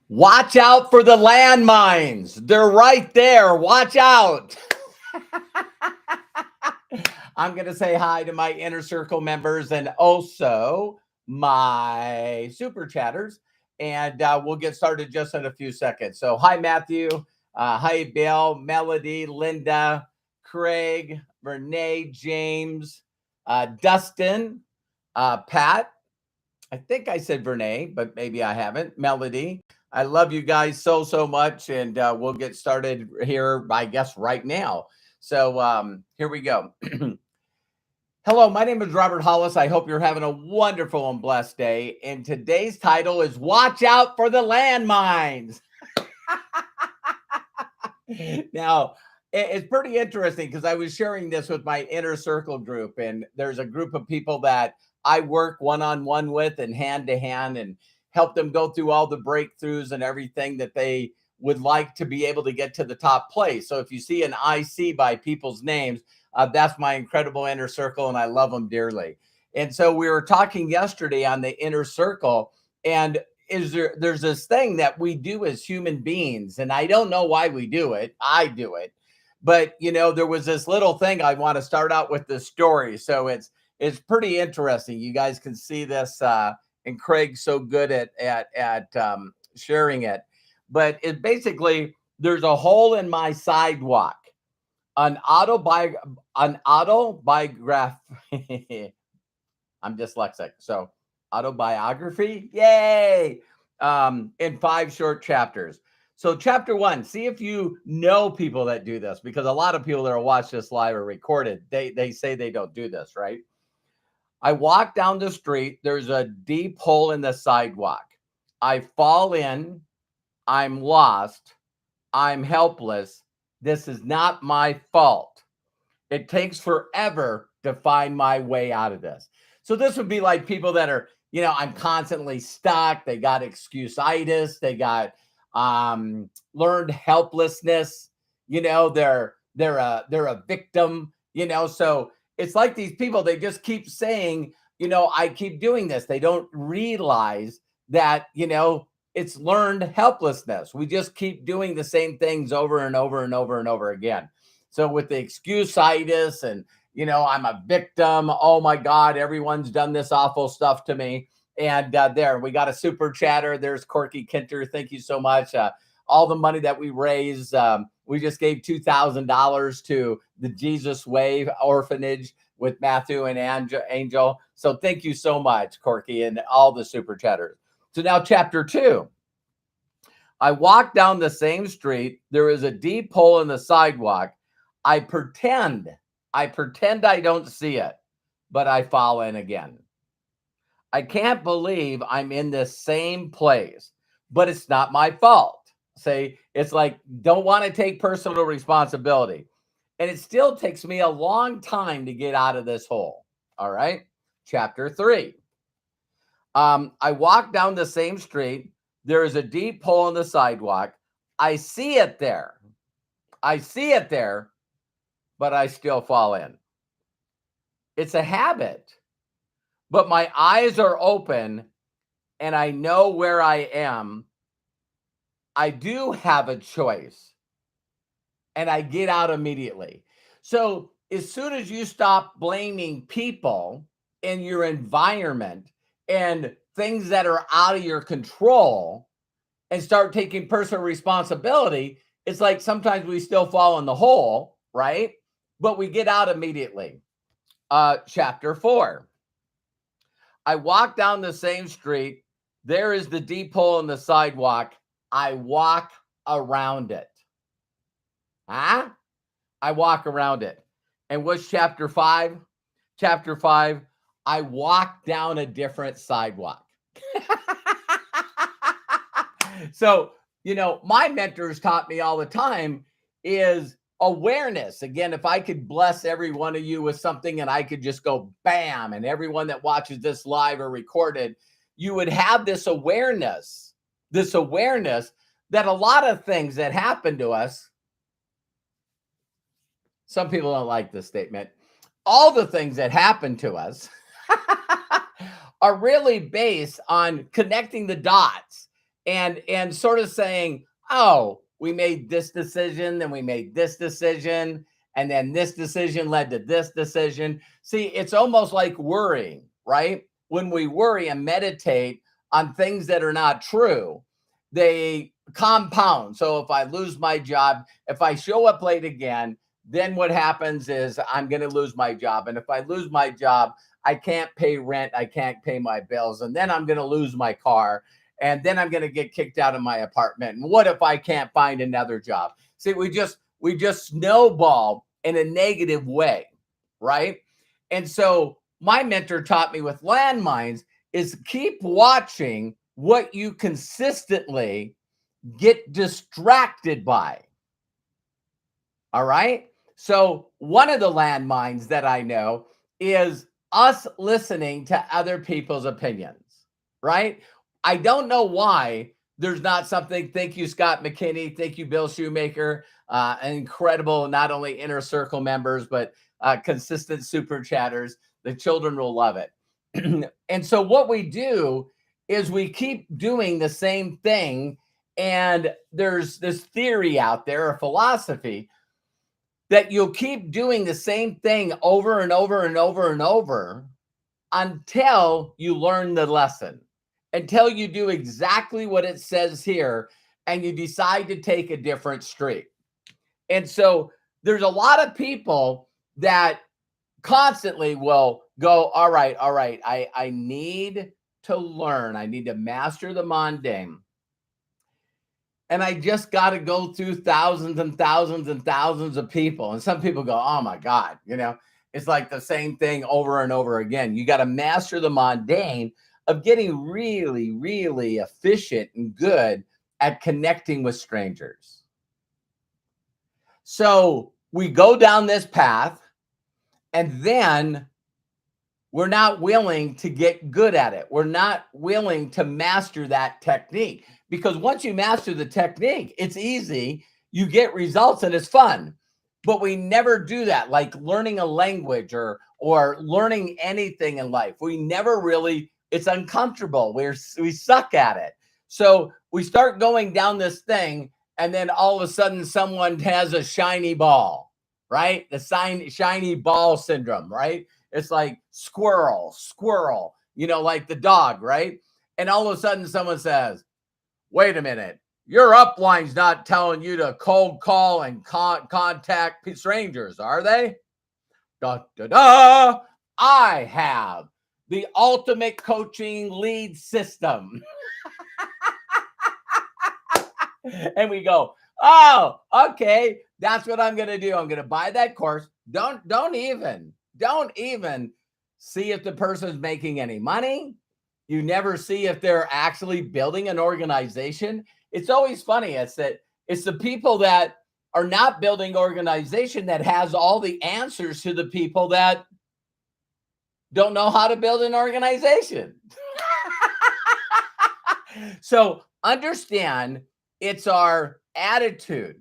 Watch out for the landmines. They're right there. Watch out. I'm going to say hi to my inner circle members and also my super chatters. And we'll get started just in a few seconds. So, hi, Matthew. Hi, Bill, Melody, Linda, Craig, Renee, James, Dustin, Pat. I think I said Vernay, but maybe I haven't. Melody. I love you guys so much, and we'll get started here, I guess, right now. So here we go. Hello, my name is Robert Hollis. I hope you're having a wonderful and blessed day. And today's title is Watch Out for the Landmines. Now, it's pretty interesting because I was sharing this with my inner circle group, and there's a group of people that I work one-on-one with and hand to hand and help them go through all the breakthroughs and everything that they would like to be able to get to the top place. So if you see an IC by people's names, that's my incredible inner circle, and I love them dearly. And so we were talking yesterday on the inner circle, and there's this thing that we do as human beings, and I don't know why we do it. I do it. But there was this little thing. I want to start out with this story. So it's pretty interesting. You guys can see this, and Craig's so good at sharing it. But it basically, there's a hole in my sidewalk. An autobiography. I'm dyslexic, so autobiography. Yay! In 5 short chapters. So chapter 1, see if you know people that do this, because a lot of people that will watch this live or recorded, they say they don't do this, right? I walk down the street. There's a deep hole in the sidewalk. I fall in. I'm lost. I'm helpless. This is not my fault. It takes forever to find my way out of this. So this would be like people that are, I'm constantly stuck. They got excuse-itis. They got learned helplessness. They're a victim. So it's like these people. They just keep saying, I keep doing this. They don't realize that it's learned helplessness. We just keep doing the same things over and over and over and over again. So with the excuse-itis and, I'm a victim. Oh my God, everyone's done this awful stuff to me. And there, we got a super chatter. There's Corky Kinter. Thank you so much. All the money that we raise, we just gave $2,000 to the Jesus Way orphanage with Matthew and Angel. So thank you so much, Corky, and all the super chatters. So now chapter 2. I walk down the same street. There is a deep hole in the sidewalk. I pretend I don't see it, but I fall in again. I can't believe I'm in this same place, but it's not my fault. Say, it's like, don't want to take personal responsibility. And it still takes me a long time to get out of this hole. All right. Chapter 3. I walk down the same street. There is a deep hole in the sidewalk. I see it there. But I still fall in. It's a habit. But my eyes are open and I know where I am. I do have a choice and I get out immediately. So as soon as you stop blaming people in your environment and things that are out of your control and start taking personal responsibility, it's like sometimes we still fall in the hole, right? But we get out immediately. Chapter 4. I walk down the same street. There is the deep hole in the sidewalk. I walk around it. I walk around it. And what's chapter 5? Chapter 5, I walk down a different sidewalk. So, my mentors taught me all the time is awareness. Again, if I could bless every one of you with something and I could just go bam, and everyone that watches this live or recorded, you would have this awareness that a lot of things that happen to us, some people don't like this statement, all the things that happen to us are really based on connecting the dots and sort of saying, oh, we made this decision, then we made this decision, and then this decision led to this decision. See, it's almost like worrying, right? When we worry and meditate on things that are not true, they compound. So if I lose my job, if I show up late again, then what happens is I'm going to lose my job. And if I lose my job, I can't pay rent, I can't pay my bills, and then I'm going to lose my car, and then I'm going to get kicked out of my apartment. And what if I can't find another job? See, we just snowball in a negative way, right? And so my mentor taught me with landmines is keep watching what you consistently get distracted by. All right. So one of the landmines that I know is us listening to other people's opinions, right? I don't know why there's not something. Thank you, Scott McKinney. Thank you, Bill Shoemaker. An incredible, not only inner circle members, but consistent super chatters. The children will love it. And so what we do is we keep doing the same thing. And there's this theory out there, a philosophy, that you'll keep doing the same thing over and over and over and over until you learn the lesson, until you do exactly what it says here and you decide to take a different street. And so there's a lot of people that constantly will go, all right, I need to learn. I need to master the mundane. And I just got to go through thousands and thousands and thousands of people. And some people go, oh my God, it's like the same thing over and over again. You got to master the mundane of getting really, really efficient and good at connecting with strangers. So we go down this path, and then we're not willing to get good at it. We're not willing to master that technique, because once you master the technique, it's easy, you get results, and it's fun. But we never do that, like learning a language or learning anything in life. We never really, it's uncomfortable. We suck at it. So we start going down this thing, and then all of a sudden someone has a shiny ball, right? The shiny ball syndrome, right? It's like squirrel, like the dog, right? And all of a sudden someone says, wait a minute, your upline's not telling you to cold call and contact strangers, are they? Da, da, da. I have the ultimate coaching lead system. And we go, oh, okay, that's what I'm going to do. I'm going to buy that course. Don't even see if the person's making any money. You never see if they're actually building an organization. It's always funny. It's the people that are not building organization that has all the answers to the people that don't know how to build an organization. So understand, it's our attitude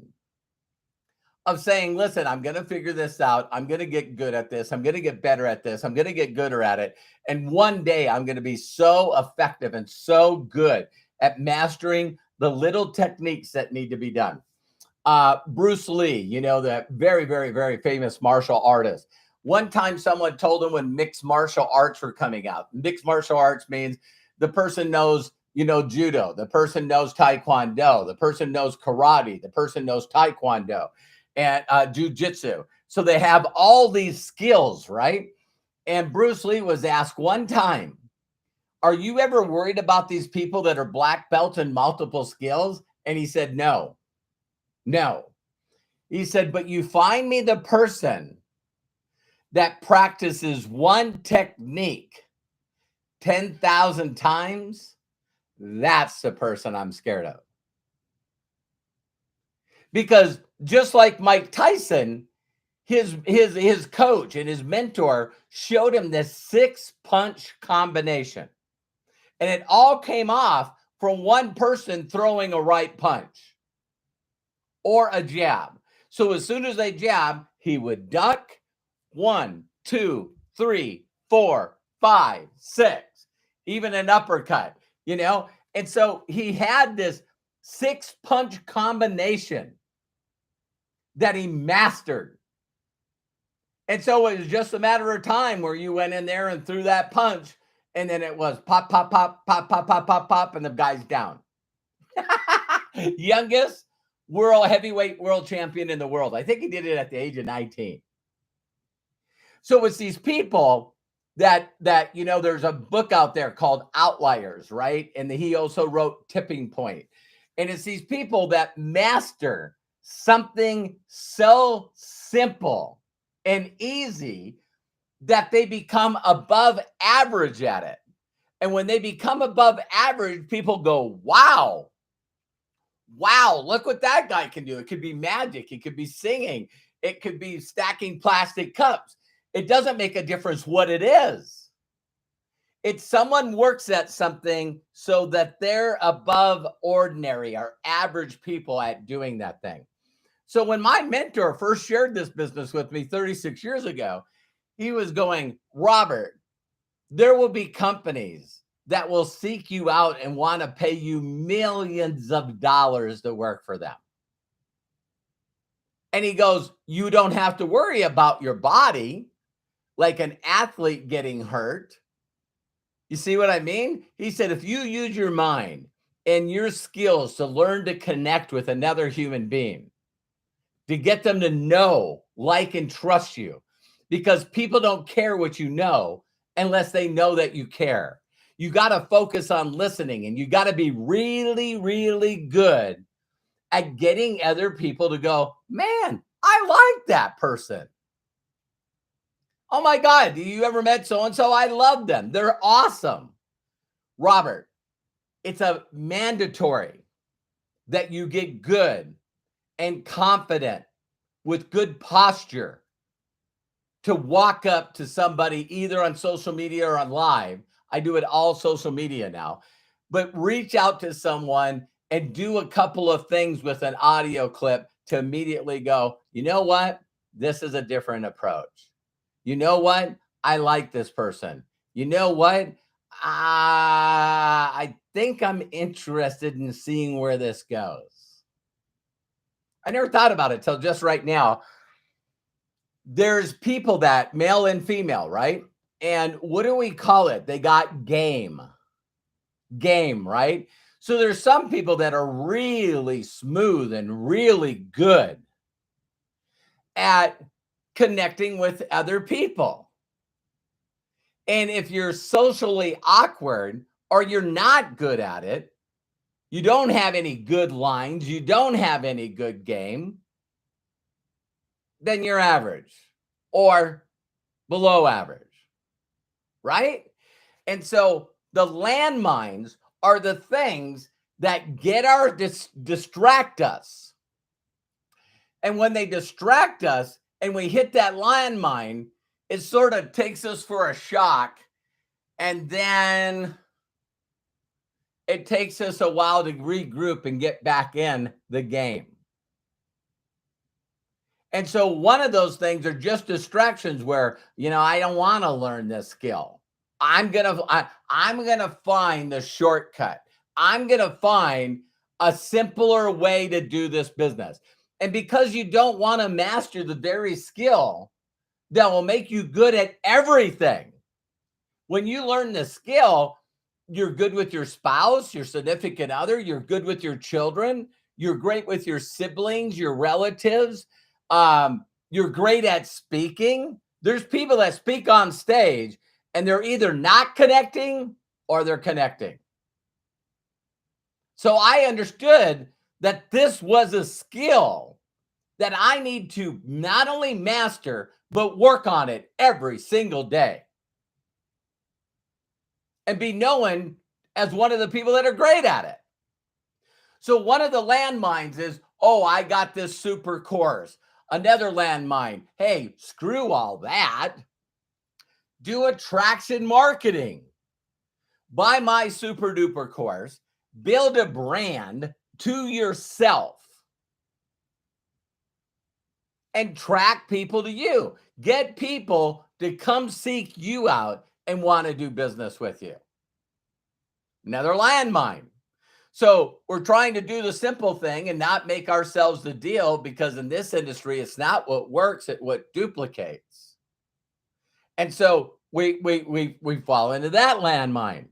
of saying, listen, I'm going to figure this out. I'm going to get good at this. I'm going to get better at this. I'm going to get gooder at it. And one day I'm going to be so effective and so good at mastering the little techniques that need to be done. Bruce Lee, the very, very, very famous martial artist. One time someone told him when mixed martial arts were coming out. Mixed martial arts means the person knows, judo. The person knows taekwondo. The person knows karate. The person knows taekwondo and jujitsu. So they have all these skills, right? And Bruce Lee was asked one time, are you ever worried about these people that are black belts in multiple skills? And he said, no. He said, but you find me the person that practices one technique 10,000 times, that's the person I'm scared of. Because just like Mike Tyson, his coach and his mentor showed him this 6-punch combination. And it all came off from one person throwing a right punch or a jab. So as soon as they jab, he would duck 1, 2, 3, 4, 5, 6, even an uppercut, And so he had this 6-punch combination that he mastered. And so it was just a matter of time where you went in there and threw that punch, and then it was pop, pop, pop, pop, pop, pop, pop, pop, and the guy's down. Youngest heavyweight world champion in the world. I think he did it at the age of 19. So it's these people that there's a book out there called Outliers, right? And he also wrote Tipping Point. And it's these people that master something so simple and easy that they become above average at it. And when they become above average, people go, wow, look what that guy can do. It could be magic. It could be singing. It could be stacking plastic cups. It doesn't make a difference what it is. It's someone works at something so that they're above ordinary or average people at doing that thing. So when my mentor first shared this business with me 36 years ago, he was going, Robert, there will be companies that will seek you out and want to pay you millions of dollars to work for them. And he goes, you don't have to worry about your body like an athlete getting hurt. You see what I mean? He said, if you use your mind and your skills to learn to connect with another human being, to get them to know, like, and trust you, because people don't care what you know unless they know that you care. You got to focus on listening, and you got to be really, really good at getting other people to go, man, I like that person. Oh my God, do you ever met so-and-so? I love them. They're awesome. Robert, it's a mandatory that you get good and confident with good posture to walk up to somebody either on social media or on live. I do it all social media now, but reach out to someone and do a couple of things with an audio clip to immediately go, you know what? This is a different approach. You know what? I like this person. You know what? I think I'm interested in seeing where this goes. I never thought about it till just right now. There's people that male and female, right? And what do we call it? They got game, right? So there's some people that are really smooth and really good at connecting with other people. And if you're socially awkward or you're not good at it, you don't have any good lines, you don't have any good game, then you're average or below average, right? And so the landmines are the things that distract us. And when they distract us and we hit that landmine, it sort of takes us for a shock. And then it takes us a while to regroup and get back in the game. And so one of those things are just distractions where, I don't want to learn this skill. I'm going to find the shortcut. I'm going to find a simpler way to do this business. And because you don't want to master the very skill that will make you good at everything, when you learn the skill, you're good with your spouse, your significant other, you're good with your children, you're great with your siblings, your relatives, you're great at speaking. There's people that speak on stage and they're either not connecting or they're connecting. So I understood that this was a skill that I need to not only master, but work on it every single day. And be known as one of the people that are great at it. So one of the landmines is, I got this super course. Another landmine, hey, screw all that. Do attraction marketing. Buy my super duper course. Build a brand to yourself. And track people to you. Get people to come seek you out and want to do business with you. Another landmine. So we're trying to do the simple thing and not make ourselves the deal, because in this industry, it's not what works, it's what duplicates. And so we fall into that landmine.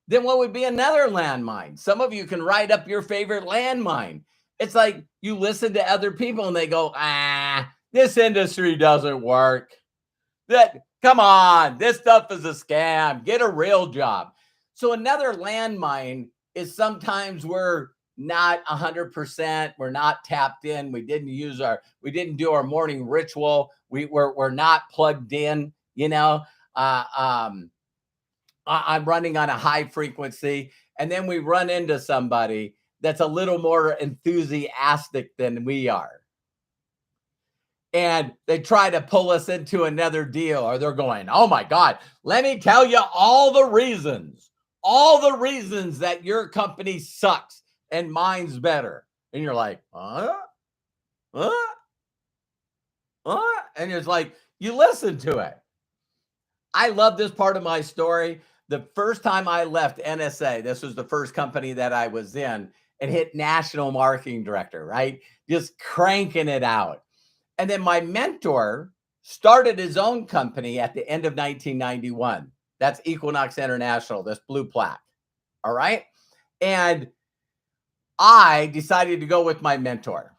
Then what would be another landmine? Some of you can write up your favorite landmine. It's like you listen to other people and they go, this industry doesn't work. Come on, this stuff is a scam. Get a real job. So another landmine is sometimes we're not 100%. We're not tapped in. We didn't do our morning ritual. We're not plugged in, I'm running on a high frequency. And then we run into somebody that's a little more enthusiastic than we are. And they try to pull us into another deal, or they're going, oh my God, let me tell you all the reasons that your company sucks and mine's better. And you're like, and it's like, you listen to it. I love this part of my story. The first time I left NSA, this was the first company that I was in, and hit national marketing director, right? Just cranking it out. And then my mentor started his own company at the end of 1991. That's Equinox International, this blue plaque. All right. And I decided to go with my mentor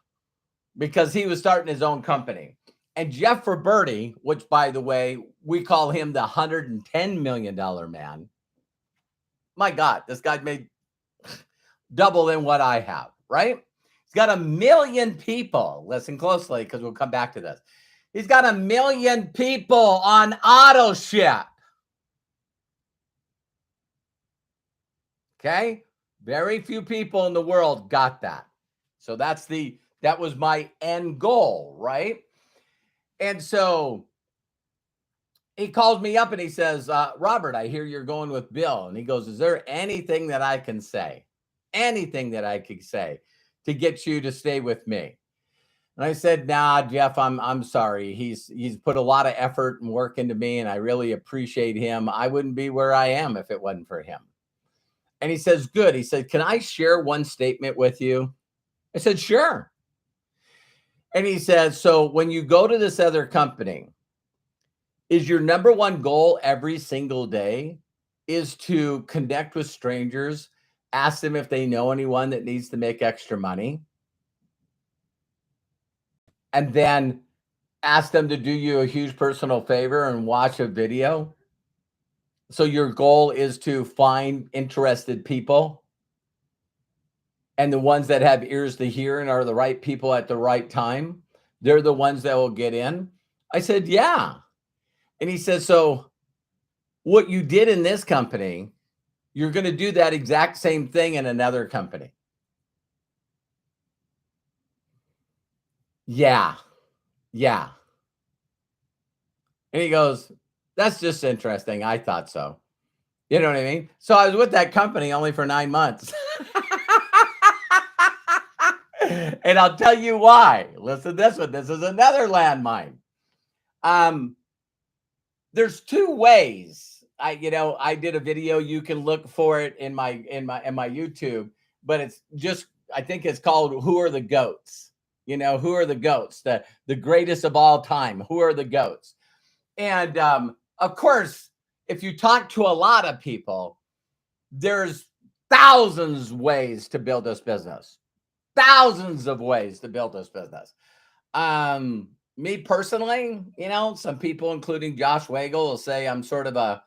because he was starting his own company. And Jeff Roberti, which, by the way, we call him the $110 million man. My God, this guy made double than what I have, right? He's got 1 million people. Listen closely, because we'll come back to this. He's got 1 million people on auto ship. Okay? Very few people in the world got that. So that was my end goal, right? And so he calls me up and he says, Robert, I hear you're going with Bill. And he goes, is there anything that I can say? Anything that I could say to get you to stay with me? And I said, nah, Jeff, I'm sorry. He's put a lot of effort and work into me, and I really appreciate him. I wouldn't be where I am if it wasn't for him. And he says, good. He said, can I share one statement with you? I said, sure. And he says, so when you go to this other company, is your number one goal every single day is to connect with strangers, ask them if they know anyone that needs to make extra money, and then ask them to do you a huge personal favor and watch a video? So your goal is to find interested people, and the ones that have ears to hear and are the right people at the right time, they're the ones that will get in. I said, yeah. And he says, so what you did in this company, you're going to do that exact same thing in another company. Yeah. Yeah. And he goes, that's just interesting. I thought so. You know what I mean? So I was with that company only for 9 months. And I'll tell you why. Listen to this one. This is another landmine. There's two ways. I did a video. You can look for it in my YouTube, but it's just, I think it's called Who Are the Goats? Who are the goats? The greatest of all time. Who are the goats? And of course, if you talk to a lot of people, there's thousands of ways to build this business. Thousands of ways to build this business. Me personally, some people, including Josh Wagle, will say I'm sort of a,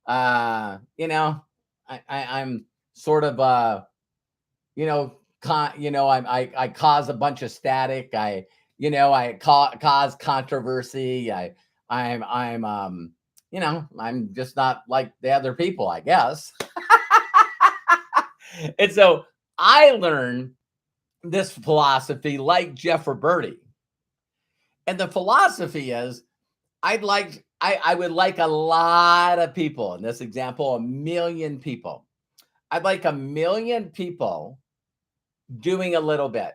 I'm sort of a, I cause a bunch of static. I cause controversy. I'm just not like the other people, I guess. And so I learned this philosophy like Jeff Roberti. And the philosophy is I would like a lot of people, in this example, 1 million people. I'd like 1 million people doing a little bit.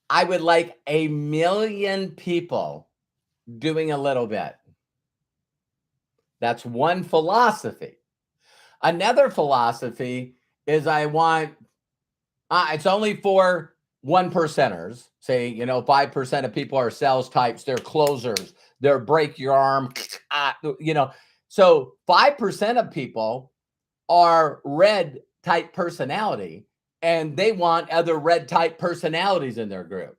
I would like 1 million people doing a little bit. That's one philosophy. Another philosophy is I want, it's only for 1%ers. Say, 5% of people are sales types, they're closers, they're break your arm, So 5% of people are red type personality, and they want other red type personalities in their group.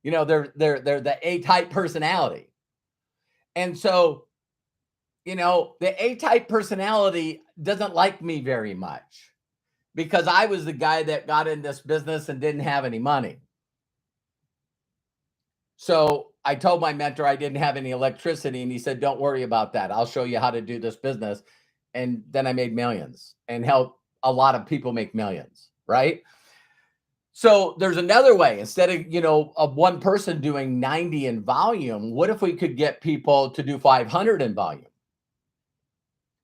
They're the A type personality. And so, the A type personality doesn't like me very much because I was the guy that got in this business and didn't have any money. So I told my mentor I didn't have any electricity, and he said, "Don't worry about that. I'll show you how to do this business." And then I made millions and helped a lot of people make millions, right? So there's another way. Instead of one person doing 90 in volume, what if we could get people to do 500 in volume?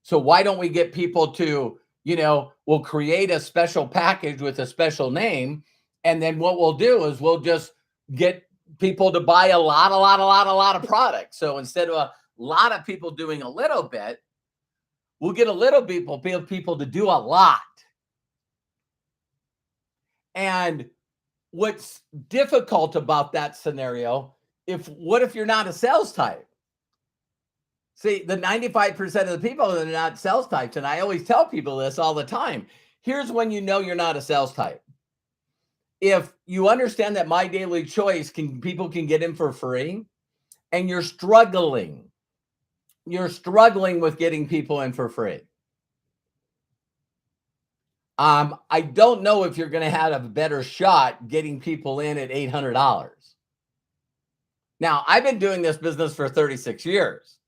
So why don't we get people to, we'll create a special package with a special name. And then what we'll do is we'll just get people to buy a lot of products. So instead of a lot of people doing a little bit, we'll get a little people to do a lot. And what's difficult about that scenario, what if you're not a sales type? See, the 95% of the people that are not sales types, and I always tell people this all the time. Here's when you know you're not a sales type. If you understand that My Daily Choice people can get in for free, and you're struggling with getting people in for free. I don't know if you're going to have a better shot getting people in at $800. Now, I've been doing this business for 36 years.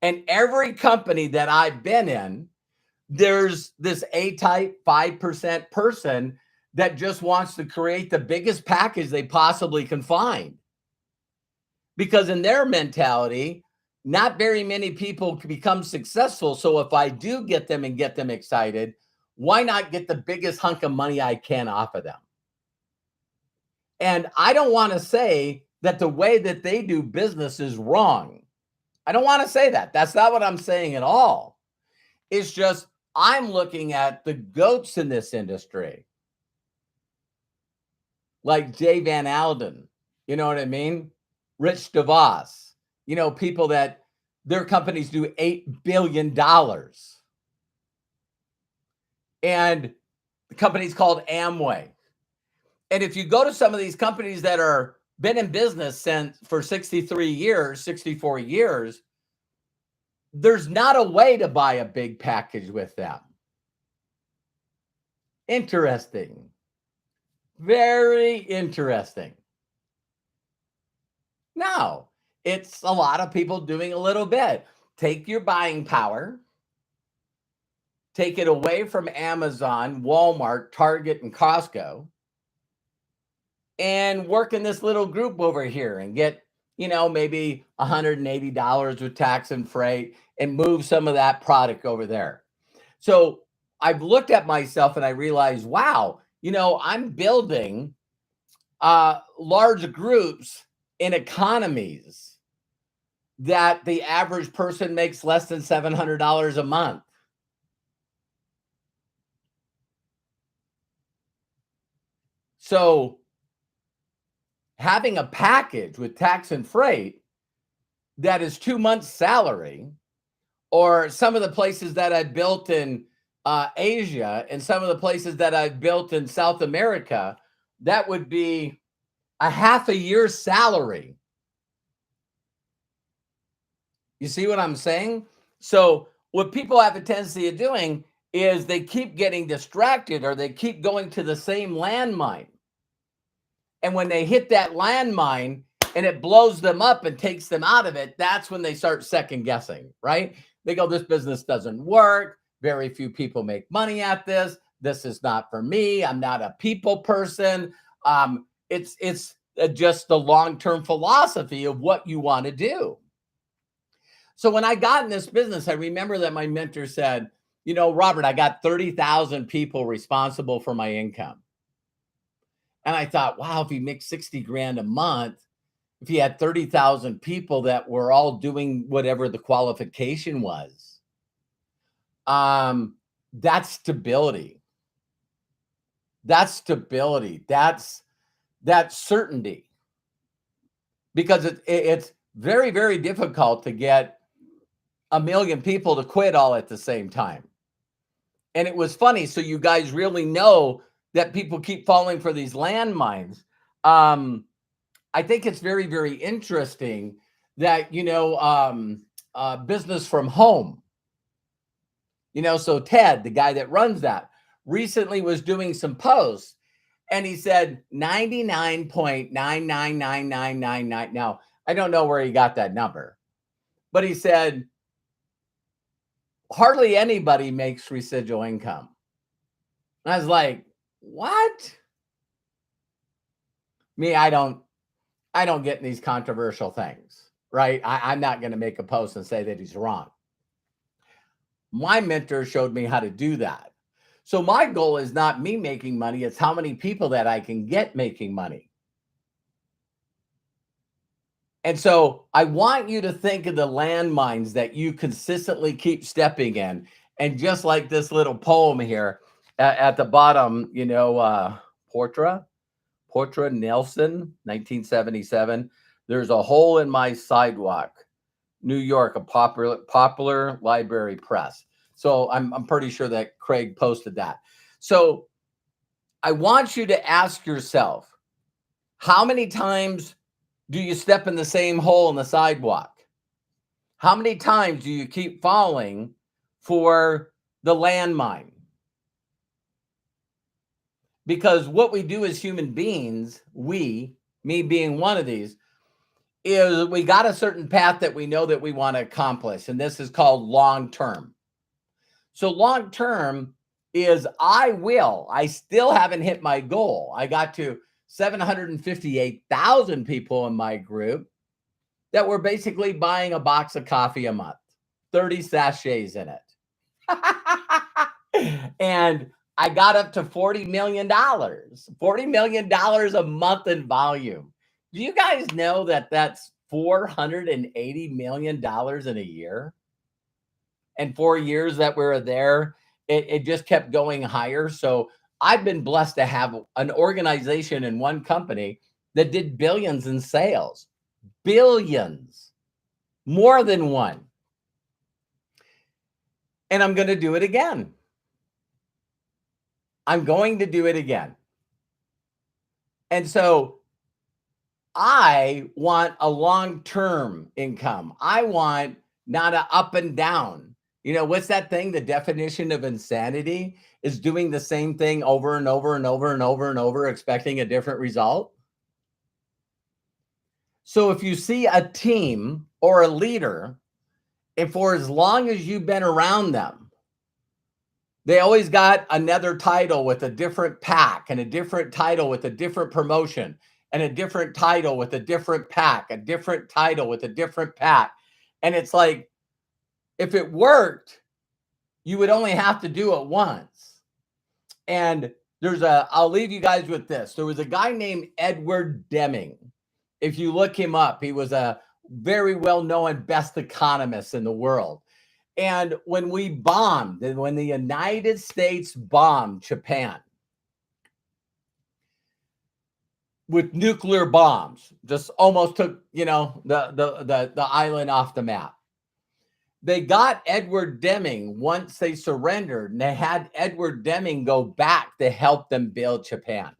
And every company that I've been in, there's this A-type 5% person that just wants to create the biggest package they possibly can find. Because in their mentality, not very many people can become successful. So if I do get them and get them excited, why not get the biggest hunk of money I can off of them? And I don't want to say that the way that they do business is wrong. I don't want to say that. That's not what I'm saying at all. It's just I'm looking at the goats in this industry, like Jay Van Alden, you know what I mean? Rich DeVos, people that their companies do $8 billion. And the company's called Amway. And if you go to some of these companies that are been in business for 63 years, 64 years, there's not a way to buy a big package with them. Interesting. Very interesting. No, it's a lot of people doing a little bit. Take your buying power, take it away from Amazon, Walmart, Target, and Costco, and work in this little group over here and get, maybe $180 with tax and freight and move some of that product over there. So I've looked at myself and I realized, wow, I'm building large groups in economies that the average person makes less than $700 a month. So having a package with tax and freight that is 2 months' salary, or some of the places that I've built in Asia and some of the places that I've built in South America, that would be a half a year's salary. You see what I'm saying? So what people have a tendency of doing is they keep getting distracted or they keep going to the same landmine. And when they hit that landmine and it blows them up and takes them out of it, that's when they start second guessing, right? They go, this business doesn't work. Very few people make money at this. This is not for me. I'm not a people person. It's just the long-term philosophy of what you want to do. So when I got in this business, I remember that my mentor said, Robert, I got 30,000 people responsible for my income. And I thought, wow, if you make 60 grand a month, if you had 30,000 people that were all doing whatever the qualification was, That's stability. That's stability. That's certainty. Because it's very, very difficult to get 1 million people to quit all at the same time. And it was funny. So you guys really know that people keep falling for these landmines. I think it's very, very interesting that, business from home, so Ted, the guy that runs that, recently was doing some posts and he said 99.999999. Now, I don't know where he got that number, but he said hardly anybody makes residual income. And I was like, what? Me, I don't get in these controversial things, right? I'm not going to make a post and say that he's wrong. My mentor showed me how to do that. So my goal is not me making money. It's how many people that I can get making money. And so I want you to think of the landmines that you consistently keep stepping in. And just like this little poem here at the bottom, Portra Nelson, 1977. There's a hole in my sidewalk, New York, a popular library press. So I'm pretty sure that Craig posted that. So I want you to ask yourself, how many times do you step in the same hole in the sidewalk? How many times do you keep falling for the landmine? Because what we do as human beings, me being one of these, is we got a certain path that we know that we want to accomplish. And this is called long-term. So long-term is I still haven't hit my goal. I got to 758,000 people in my group that were basically buying a box of coffee a month, 30 sachets in it. And I got up to $40 million, $40 million a month in volume. Do you guys know that that's $480 million in a year? And 4 years that we were there, it just kept going higher. So I've been blessed to have an organization in one company that did billions in sales, billions, more than one. And I'm going to do it again. I'm going to do it again. And so I want a long-term income. I want not a up and down. What's that thing? The definition of insanity is doing the same thing over and over and over and over and over, expecting a different result. So if you see a team or a leader, and for as long as you've been around them, they always got another title with a different pack and a different title with a different promotion and a different title with a different pack, a different title with a different pack. And it's like, if it worked, you would only have to do it once. And I'll leave you guys with this. There was a guy named Edward Deming. If you look him up, he was a very well-known best economist in the world. And when the United States bombed Japan with nuclear bombs, just almost took, the island off the map. They got Edward Deming once they surrendered, and they had Edward Deming go back to help them build Japan.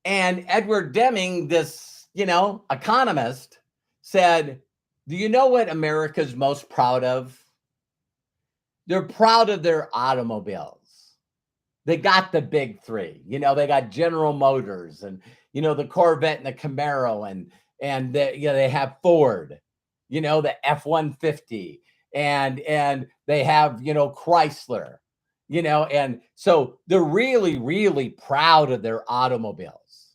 And Edward Deming, this, economist, said, do you know what America's most proud of? They're proud of their automobiles. They got the big three. They got General Motors and, the Corvette and the Camaro, and they have Ford. The F-150, and they have, Chrysler, and so they're really, really proud of their automobiles.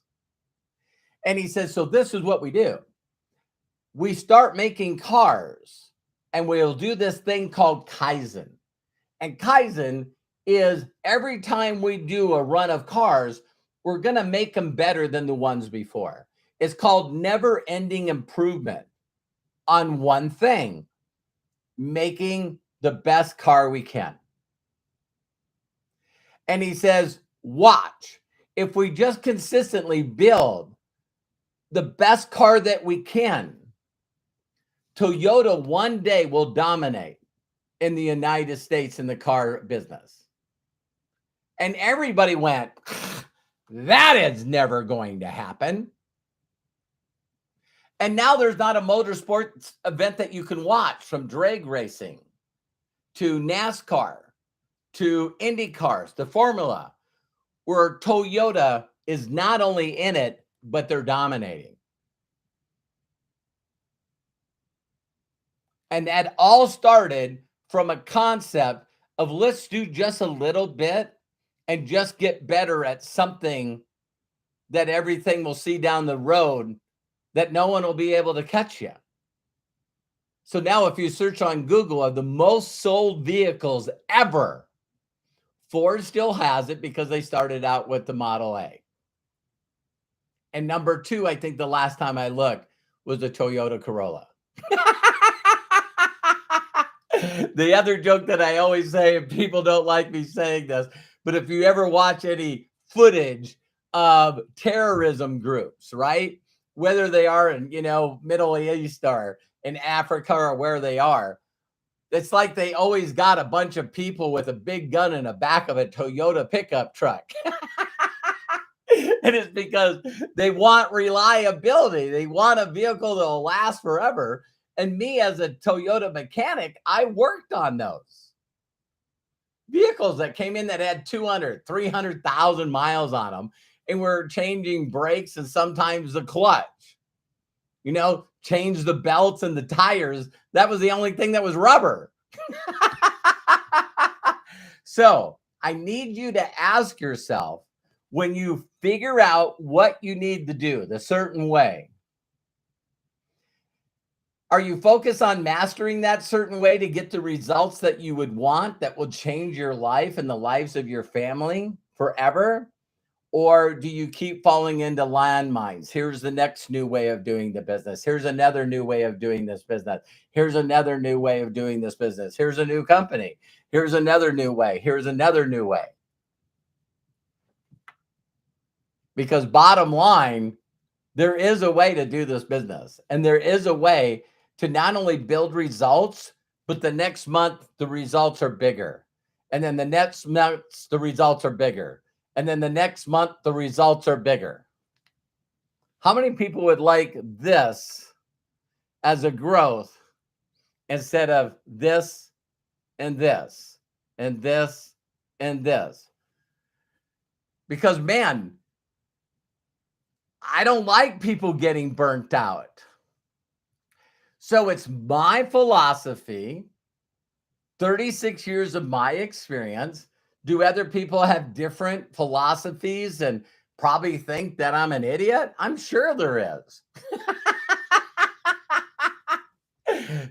And he says, so this is what we do. We start making cars, and we'll do this thing called Kaizen. And Kaizen is every time we do a run of cars, we're going to make them better than the ones before. It's called never-ending improvement on one thing, making the best car we can. And he says, watch, if we just consistently build the best car that we can, Toyota one day will dominate in the United States in the car business. And everybody went, that is never going to happen. And now there's not a motorsports event that you can watch, from drag racing to NASCAR to Indy cars to Formula, where Toyota is not only in it, but they're dominating. And that all started from a concept of, let's do just a little bit and just get better at something that everything will see down the road that no one will be able to catch you. So now if you search on Google of the most sold vehicles ever, Ford still has it because they started out with the Model A. And number 2, I think the last time I looked, was the Toyota Corolla. The other joke that I always say, and people don't like me saying this, but if you ever watch any footage of terrorism groups, right? Whether they are in, Middle East or in Africa or where they are, it's like they always got a bunch of people with a big gun in the back of a Toyota pickup truck. And it's because they want reliability. They want a vehicle that will last forever. And me, as a Toyota mechanic, I worked on those vehicles that came in that had 200, 300,000 miles on them. And we're changing brakes and sometimes the clutch, change the belts and the tires. That was the only thing that was rubber. So I need you to ask yourself, when you figure out what you need to do the certain way, are you focused on mastering that certain way to get the results that you would want that will change your life and the lives of your family forever? Or do you keep falling into landmines? Here's the next new way of doing the business. Here's another new way of doing this business. Here's another new way of doing this business. Here's a new company. Here's another new way. Here's another new way. Because bottom line, there is a way to do this business. And there is a way to not only build results, but the next month, the results are bigger. And then the next month, the results are bigger. And then the next month, the results are bigger. How many people would like this as a growth instead of this and this and this and this? Because, man, I don't like people getting burnt out. So it's my philosophy, 36 years of my experience. Do other people have different philosophies and probably think that I'm an idiot? I'm sure there is.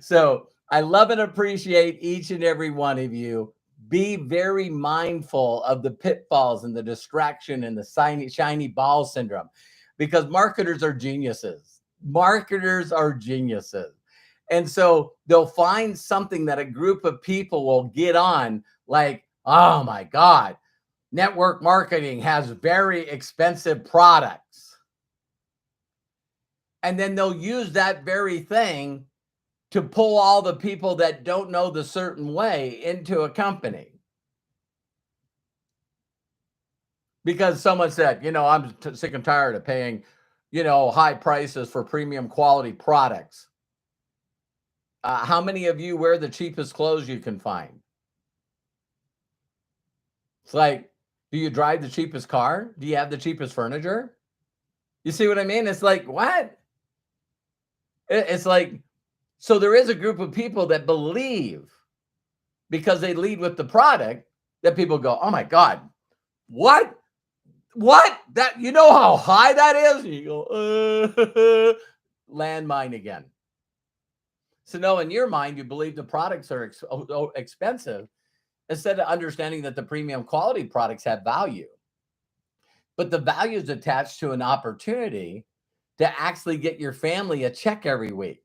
So I love and appreciate each and every one of you. Be very mindful of the pitfalls and the distraction and the shiny ball syndrome, because marketers are geniuses. Marketers are geniuses. And so they'll find something that a group of people will get on, like, oh my God, network marketing has very expensive products. And then they'll use that very thing to pull all the people that don't know the certain way into a company. Because someone said, I'm sick and tired of paying, high prices for premium quality products. How many of you wear the cheapest clothes you can find? It's like, do you drive the cheapest car? Do you have the cheapest furniture? You see what I mean? It's like, what? It's like, so there is a group of people that believe, because they lead with the product, that people go, oh my God, what? That, how high that is? And you go, landmine again. So no, in your mind, you believe the products are expensive, instead of understanding that the premium quality products have value. But the value is attached to an opportunity to actually get your family a check every week.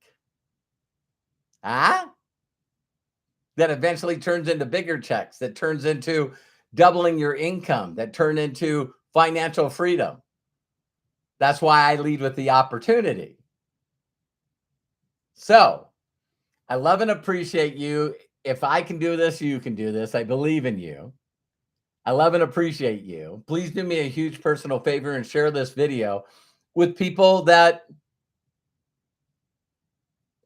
that eventually turns into bigger checks, that turns into doubling your income, that turn into financial freedom. That's why I lead with the opportunity. So I love and appreciate you. If I can do this, you can do this. I believe in you. I love and appreciate you. Please do me a huge personal favor and share this video with people that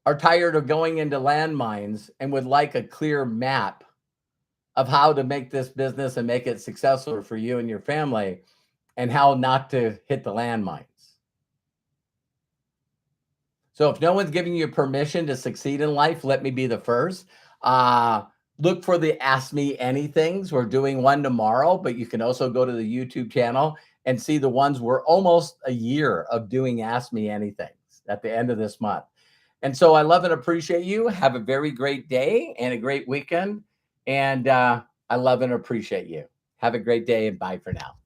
are tired of going into landmines and would like a clear map of how to make this business and make it successful for you and your family, and how not to hit the landmines. So if no one's giving you permission to succeed in life, let me be the first. Look for the Ask Me Anythings. We're doing one tomorrow, but you can also go to the YouTube channel and see the ones. We're almost a year of doing Ask Me Anythings at the end of this month. And so I love and appreciate you. Have a very great day and a great weekend. And I love and appreciate you. Have a great day and bye for now.